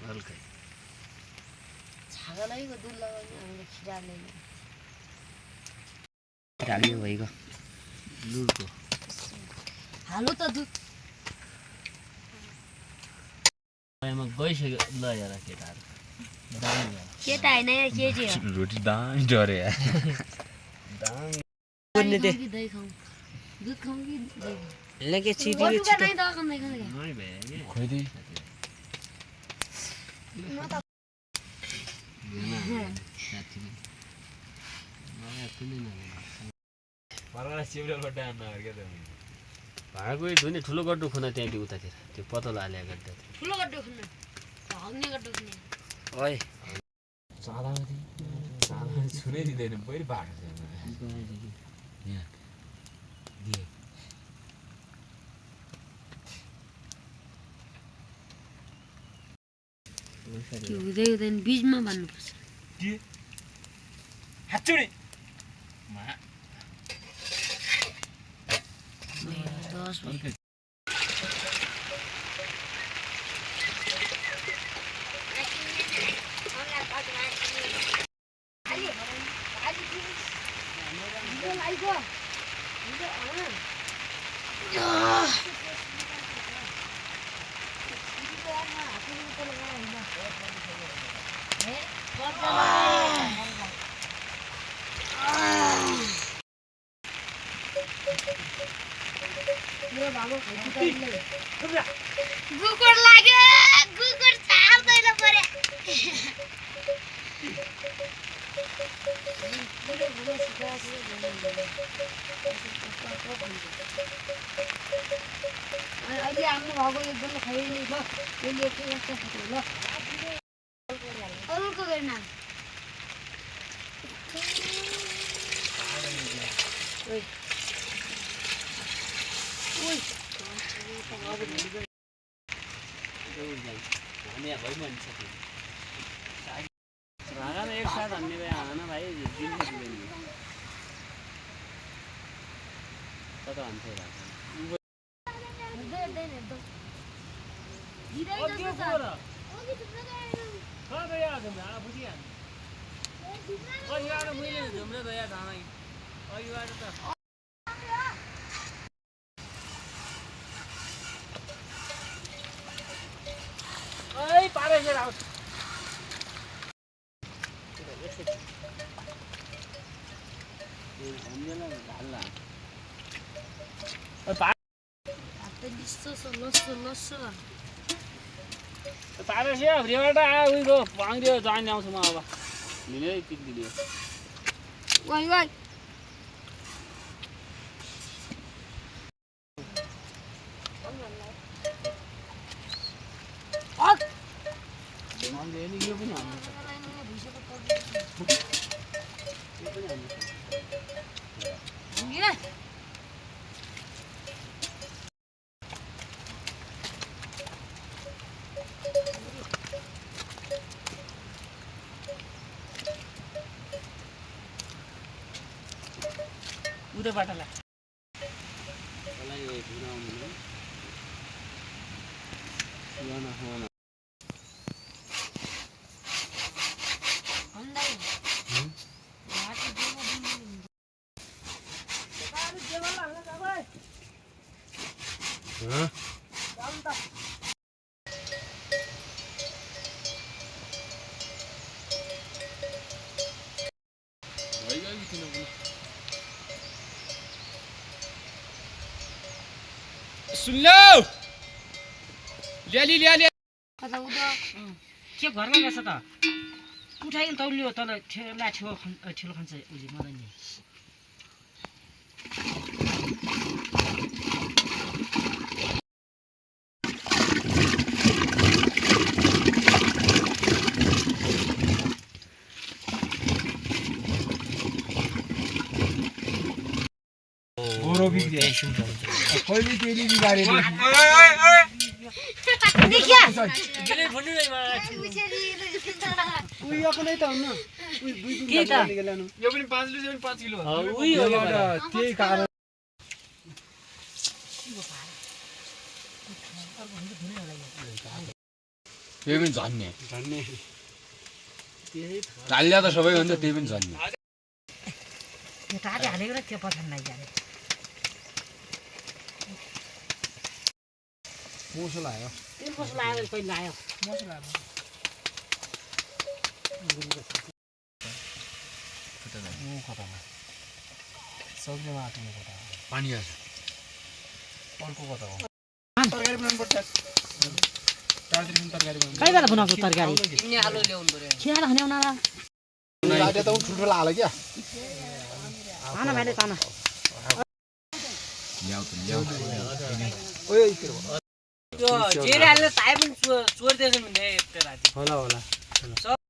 हल्का छागलैको दुध लगाउने हामीले खिराले राग्यो भइगयो लुडको हालो त दुध म गइसक्यो ल यार केटाहरु केटा हैन यार केटी हो रोटी दामी डरे यार दामी गर्ने दे दही खाऊ दुध खाऊ कि दही लेके छिटो छिटो नै त खाँदै खाँदै नै भए के खोइदे म त साथी मलाई पनि न परला सिमरल बट्टा आन्न के त भागो धुने ठुलो गड्डो खुना त्यहाँ उतातिर त्यो पतलो हाल्या गड्डा ठुलो गड्डो खुन्ने भाग्ने गड्डो खुन्ने ओइ चालामाथि छुनै दिँदैन बढी भाग्छ यहाँ दिए त्यो हुँदै हुँदैन बीचमा भन्नुपर्छ के हाच्चुडी मा 10 मिनेट गुकुर लाग्यो गुकुर छाड्दैन परे अहिले आफ्नो भागो एकदम खाइले ल यसले के यस्तो खायो ल अरुको गर्न ओइ ओइ हामी भाइ मान्छ रागा एक साथ हमने भाई आना भाई दिन से दिलेंगे पता हमसे रागा दे दो गिराई और क्यों बोल रहा ओगी तुमने गए कहाँ गया तुम यहाँ बुझिया और यार मुझे तुमने गया था ना और यार तो ओए पारे से राउत हमने डालना और आता लस्सो पारे से हरिबाट आयो उइको पाङ्दियो जान ल्याउँछु म अब लिने पिक दिदियो वाइ मैले नि यो पनि हाल्नु यो पनि हाल्नु उदे बाटला मलाई यो पुराउनु न सुना होना सुन लो ल्याली कता उता के घरमा गएछ त उठाइन तौलियो तल ठेला ठेलो खान्छ उले मलाई नि गोरो बिग्रे कहिले तेली बिगारे देखिया जले भन्नु नै मा उही अपनै त हुन्न उही 2 किलो निकाल्नु यो पनि 5 किलो 5 किलो उही हो त्यही कारण त्यही पनि झन्ने धन्ने टालिया त सबै हुन्छ त्यही पनि झन्ने यो टाढे हालेको र त्यो पछाडि नै जाने मोसो लाग्यो तेल मसला आयो कहिले लायो सक्ने माटो कता पानी आछ अर्को कता हो तरकारी बनाउनु पर्छ टाढेदेखि तरकारी बनाउनु कहिले बनाउँछौ तरकारी तिमीले आलु ल्याउनु पर्यो खियाएर खाने उनीहरू लाटे त ठुल्ठुलो हाल्यो क्या खाना भाइले खाना ओए त्यो जेरे हाल्ने ताई पनि चोर्दैछ भने होला